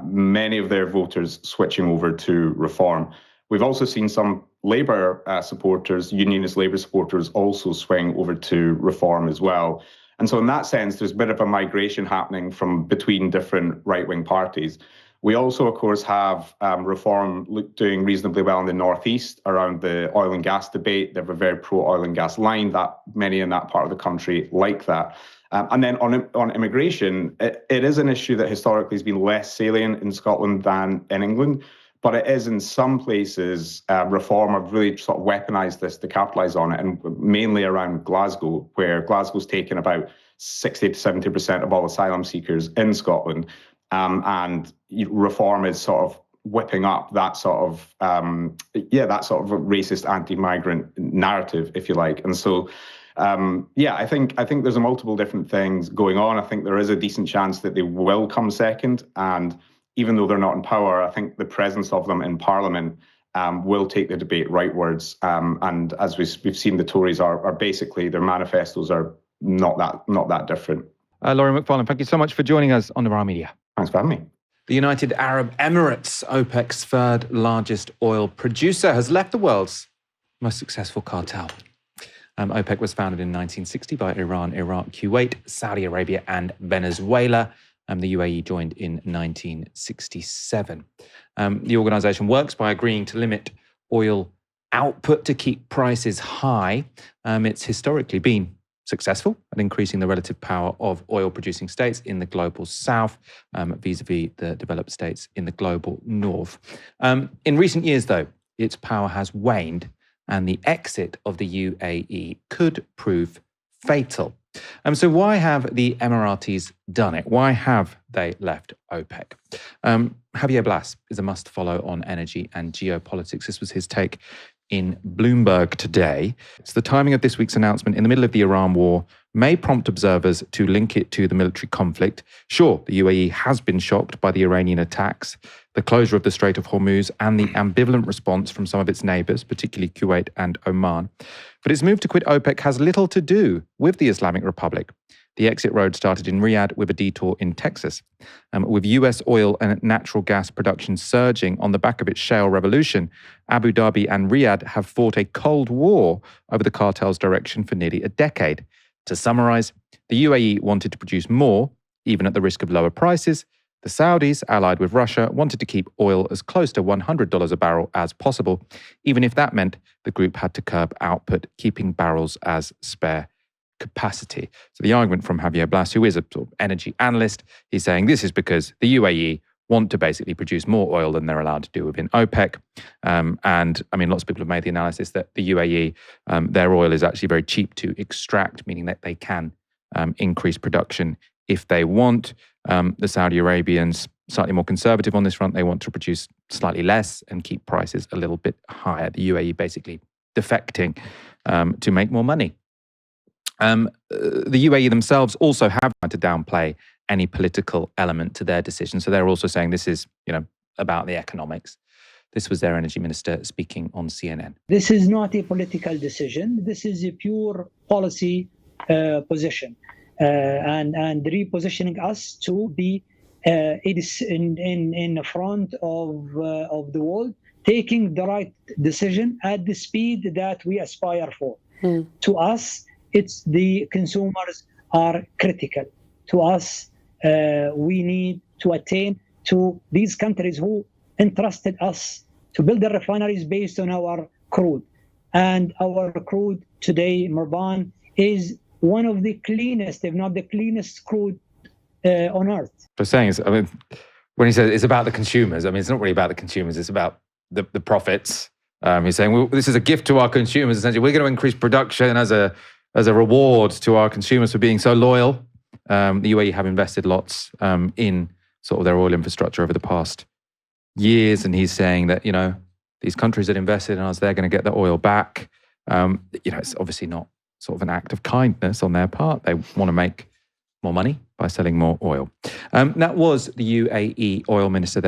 many of their voters switching over to Reform. We've also seen some Labour supporters, unionist Labour supporters, also swing over to Reform as well. And so in that sense, there's a bit of a migration happening from between different right-wing parties. We also, of course, have Reform doing reasonably well in the northeast around the oil and gas debate. They have a very pro-oil and gas line that many in that part of the country like that. And then on immigration, it is an issue that historically has been less salient in Scotland than in England. But it is in some places, Reform have really sort of weaponised this to capitalise on it, and mainly around Glasgow, where Glasgow's taken about 60 to 70% of all asylum seekers in Scotland. And Reform is sort of whipping up that sort of racist anti-migrant narrative, if you like. And so, I think there's a multiple different things going on. I think there is a decent chance that they will come second, and even though they're not in power, I think the presence of them in Parliament will take the debate rightwards. And as we've seen, the Tories are basically, their manifestos are not that different. Laurie MacFarlane, thank you so much for joining us on Novara Media. Thanks for having me. The United Arab Emirates, OPEC's third largest oil producer, has left the world's most successful cartel. OPEC was founded in 1960 by Iran, Iraq, Kuwait, Saudi Arabia, and Venezuela. The UAE joined in 1967. The organization works by agreeing to limit oil output to keep prices high. It's historically been successful at increasing the relative power of oil-producing states in the global south vis-a-vis the developed states in the global north. In recent years, though, its power has waned, and the exit of the UAE could prove fatal. So why have the Emiratis done it? Why have they left OPEC? Javier Blas is a must-follow on energy and geopolitics. This was his take in Bloomberg today. It's the timing of this week's announcement in the middle of the Iran war may prompt observers to link it to the military conflict. Sure, the UAE has been shocked by the Iranian attacks, the closure of the Strait of Hormuz, and the ambivalent response from some of its neighbors, particularly Kuwait and Oman. But its move to quit OPEC has little to do with the Islamic Republic. The exit road started in Riyadh with a detour in Texas. With US oil and natural gas production surging on the back of its shale revolution, Abu Dhabi and Riyadh have fought a cold war over the cartel's direction for nearly a decade. To summarize, the UAE wanted to produce more, even at the risk of lower prices. The Saudis, allied with Russia, wanted to keep oil as close to $100 a barrel as possible, even if that meant the group had to curb output, keeping barrels as spare capacity. So the argument from Javier Blas, who is a sort of energy analyst, he's saying this is because the UAE want to basically produce more oil than they're allowed to do within OPEC. And I mean, lots of people have made the analysis that the UAE, their oil is actually very cheap to extract, meaning that they can increase production if they want. The Saudi Arabians, slightly more conservative on this front, they want to produce slightly less and keep prices a little bit higher. The UAE basically defecting to make more money. The UAE themselves also have tried to downplay any political element to their decision. So they're also saying this is, about the economics. This was their energy minister speaking on CNN. This is not a political decision. This is a pure policy position, and repositioning us to be it is in the front of the world, taking the right decision at the speed that we aspire for. To us, it's the consumers are critical. To us, we need to attain to these countries who entrusted us to build the refineries based on our crude. And our crude today, Marban, is one of the cleanest, if not the cleanest crude on earth. What I'm saying is, when he says it's about the consumers, it's not really about the consumers, it's about the profits. He's saying, well, this is a gift to our consumers. Essentially, we're going to increase production as a reward to our consumers for being so loyal. The UAE have invested lots in sort of their oil infrastructure over the past years, and he's saying that these countries that invested in us, they're going to get the oil back. It's obviously not sort of an act of kindness on their part. They want to make more money by selling more oil. That was the UAE oil minister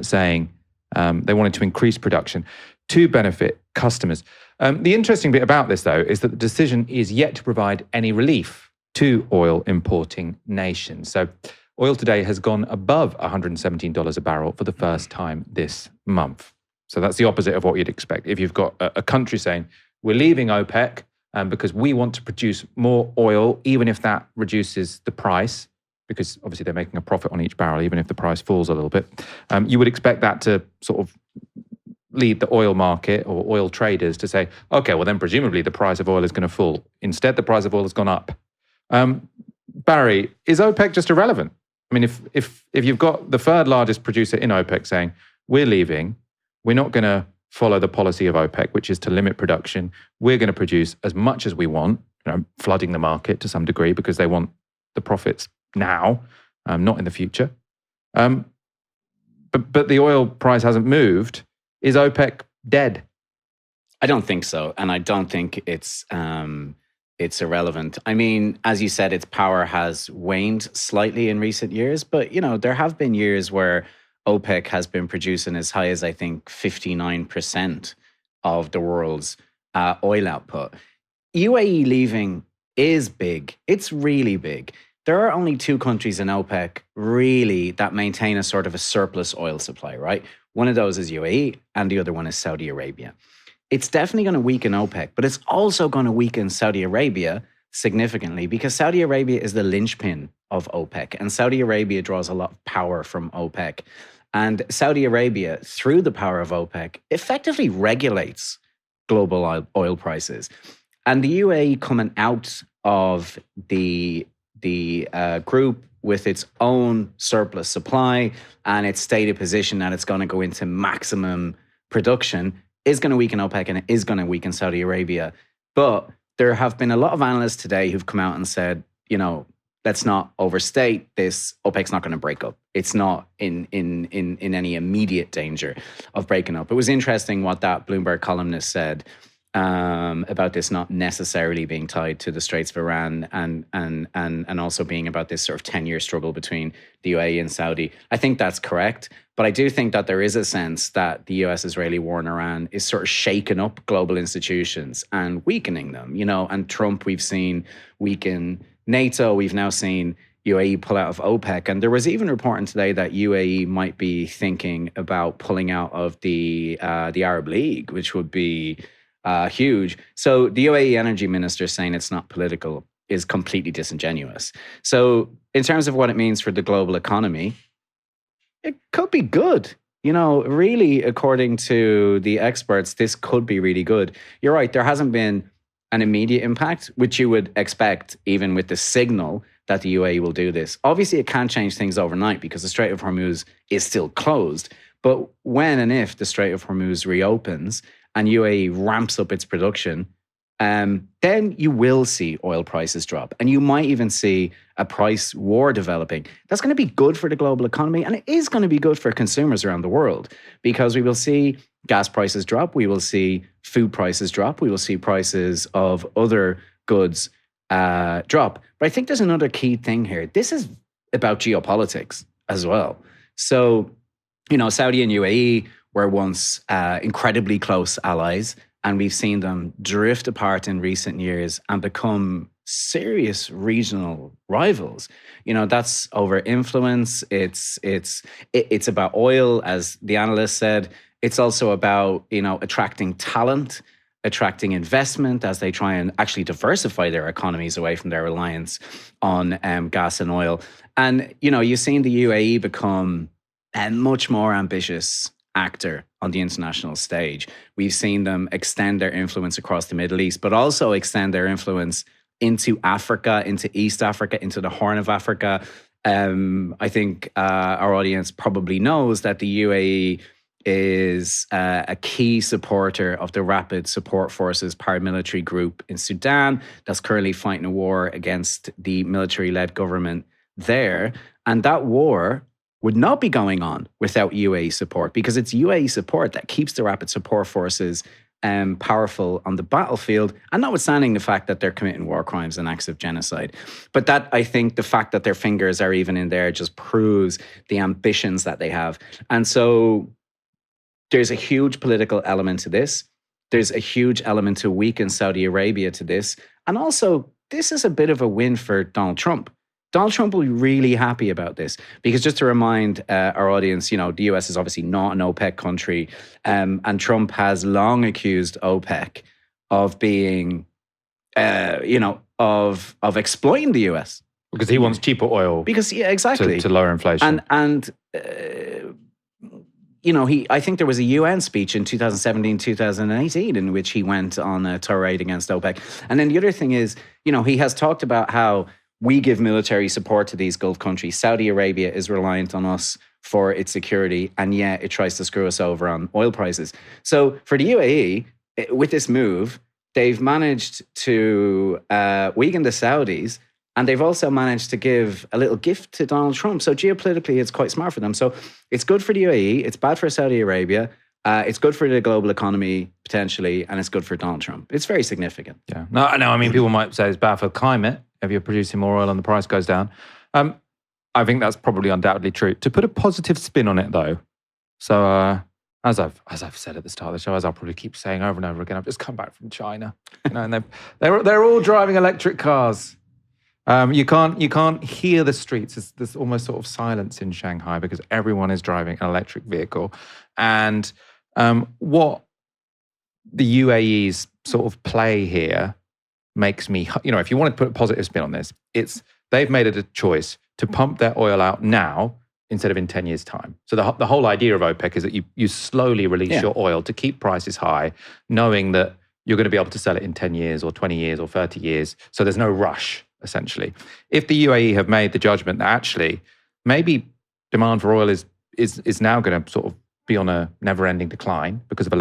saying they wanted to increase production to benefit customers. The interesting bit about this, though, is that the decision is yet to provide any relief to oil importing nations. So oil today has gone above $117 a barrel for the first time this month. So that's the opposite of what you'd expect. If you've got a country saying, we're leaving OPEC because we want to produce more oil, even if that reduces the price, because obviously they're making a profit on each barrel, even if the price falls a little bit, you would expect that to sort of lead the oil market or oil traders to say, okay, well then presumably the price of oil is going to fall. Instead, the price of oil has gone up. Barry, is OPEC just irrelevant? If you've got the third largest producer in OPEC saying, we're leaving, we're not going to follow the policy of OPEC, which is to limit production, we're going to produce as much as we want, flooding the market to some degree because they want the profits now, not in the future. But the oil price hasn't moved. Is OPEC dead? I don't think so, and I don't think it's irrelevant. As you said, its power has waned slightly in recent years, but there have been years where OPEC has been producing as high as, I think, 59% of the world's oil output. UAE leaving is big. It's really big. There are only two countries in OPEC really that maintain a sort of a surplus oil supply, right? One of those is UAE and the other one is Saudi Arabia. It's definitely going to weaken OPEC, but it's also going to weaken Saudi Arabia significantly because Saudi Arabia is the linchpin of OPEC and Saudi Arabia draws a lot of power from OPEC. And Saudi Arabia, through the power of OPEC, effectively regulates global oil prices. And the UAE coming out of the group with its own surplus supply and its stated position that it's going to go into maximum production is going to weaken OPEC and it is going to weaken Saudi Arabia. But there have been a lot of analysts today who've come out and said, let's not overstate this. OPEC's not going to break up. It's not in any immediate danger of breaking up. It was interesting what that Bloomberg columnist said about this not necessarily being tied to the Straits of Iran and also being about this sort of 10-year struggle between the UAE and Saudi. I think that's correct, but I do think that there is a sense that the US-Israeli war in Iran is sort of shaking up global institutions and weakening them, and Trump we've seen weaken NATO, we've now seen UAE pull out of OPEC, and there was even reporting today that UAE might be thinking about pulling out of the Arab League, which would be huge. So the UAE energy minister saying it's not political is completely disingenuous. So in terms of what it means for the global economy, it could be good. Really, according to the experts, this could be really good. You're right, there hasn't been an immediate impact, which you would expect even with the signal that the UAE will do this. Obviously, it can't change things overnight because the Strait of Hormuz is still closed. But when and if the Strait of Hormuz reopens and UAE ramps up its production, then you will see oil prices drop. And you might even see a price war developing. That's going to be good for the global economy. And it is going to be good for consumers around the world, because we will see gas prices drop. We will see food prices drop. We will see prices of other goods drop. But I think there's another key thing here. This is about geopolitics as well. So, Saudi and UAE were once incredibly close allies, and we've seen them drift apart in recent years and become serious regional rivals. That's over influence. It's about oil, as the analyst said. It's also about, attracting talent, attracting investment as they try and actually diversify their economies away from their reliance on gas and oil. And, you've seen the UAE become a much more ambitious actor on the international stage. We've seen them extend their influence across the Middle East, but also extend their influence into Africa, into East Africa, into the Horn of Africa. I think our audience probably knows that the UAE is a key supporter of the Rapid Support Forces paramilitary group in Sudan that's currently fighting a war against the military-led government there. And that war would not be going on without UAE support, because it's UAE support that keeps the Rapid Support Forces powerful on the battlefield, and notwithstanding the fact that they're committing war crimes and acts of genocide. But that, I think, the fact that their fingers are even in there just proves the ambitions that they have. And so there's a huge political element to this. There's a huge element to weaken Saudi Arabia to this. And also, this is a bit of a win for Donald Trump. Donald Trump will be really happy about this, because just to remind our audience, the US is obviously not an OPEC country, and Trump has long accused OPEC of being, of exploiting the US. Because he wants cheaper oil. Because, yeah, exactly. To lower inflation. And I think there was a UN speech in 2017, 2018, in which he went on a tirade against OPEC. And then the other thing is, he has talked about how we give military support to these Gulf countries. Saudi Arabia is reliant on us for its security, and yet it tries to screw us over on oil prices. So for the UAE, with this move, they've managed to weaken the Saudis, and they've also managed to give a little gift to Donald Trump. So geopolitically, it's quite smart for them. So it's good for the UAE, it's bad for Saudi Arabia, it's good for the global economy, potentially, and it's good for Donald Trump. It's very significant. Yeah. No, I mean, people might say it's bad for the climate if you're producing more oil and the price goes down. I think that's probably undoubtedly true. To put a positive spin on it, though, so as I've said at the start of the show, as I'll probably keep saying over and over again, I've just come back from China, and they're all driving electric cars. You can't hear the streets. There's almost sort of silence in Shanghai because everyone is driving an electric vehicle. And what the UAE's sort of play here makes me, if you want to put a positive spin on this, it's they've made it a choice to pump their oil out now instead of in 10 years' time. So the whole idea of OPEC is that you slowly release your oil to keep prices high, knowing that you're going to be able to sell it in 10 years or 20 years or 30 years. So there's no rush, essentially. If the UAE have made the judgment that actually maybe demand for oil is now going to sort of be on a never-ending decline because of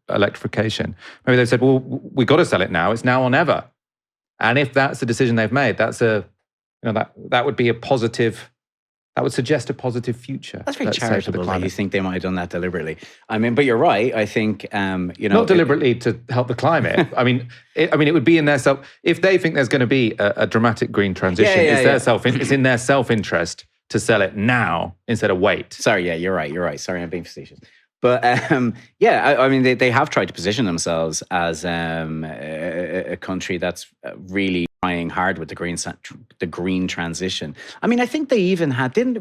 electrification, maybe they've said, well, we've got to sell it now. It's now or never. And if that's the decision they've made, that's that would be a positive. That would suggest a positive future. That's very charitable that you think they might have done that deliberately. I mean, but you're right. I think not deliberately to help the climate. I mean, it would be in their if they think there's going to be a dramatic green transition. It's in their self-interest to sell it now instead of wait. Sorry, yeah, you're right. Sorry, I'm being facetious. But I mean, they have tried to position themselves as a country that's really trying hard with the green transition. I mean, I think they even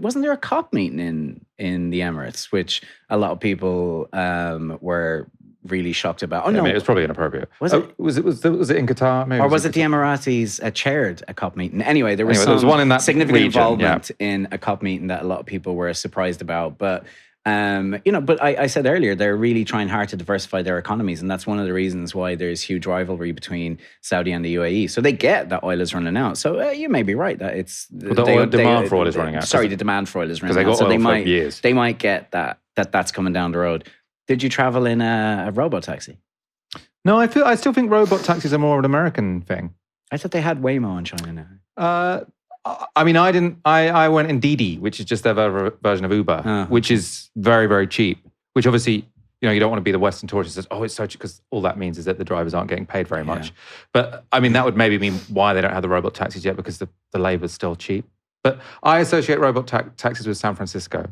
wasn't there a COP meeting in the Emirates, which a lot of people were really shocked about. Oh no, I mean, it was probably inappropriate. Was it? Was it in Qatar? Maybe, or was it the Emiratis chaired a COP meeting? Anyway, there was one in that significant region, involvement in a COP meeting that a lot of people were surprised about, but. But I said earlier, they're really trying hard to diversify their economies. And that's one of the reasons why there's huge rivalry between Saudi and the UAE. So they get that oil is running out. So you may be right that it's... the demand for oil is running out. Sorry, the demand for oil is running out. Because they got oil for years. They might get that's coming down the road. Did you travel in a robo-taxi? No, I still think robot taxis are more of an American thing. I thought they had Waymo in China now. I mean, I didn't. I went in Didi, which is just their version of Uber, which is very, very cheap. Which obviously, you don't want to be the Western tourist that says, "Oh, it's so cheap," because all that means is that the drivers aren't getting paid very much. But I mean, that would maybe mean why they don't have the robot taxis yet, because the labor's still cheap. But I associate robot taxis with San Francisco.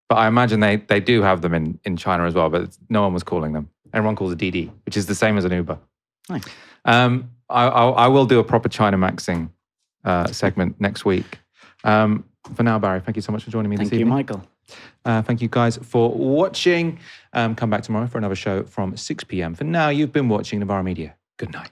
But I imagine they do have them in China as well. But no one was calling them. Everyone calls it Didi, which is the same as an Uber. Nice. I will do a proper China maxing segment next week. For now, Barry, thank you so much for joining me this evening. Thank you, Michael. Thank you guys for watching. Come back tomorrow for another show from 6 p.m. For now, you've been watching Novara Media. Good night.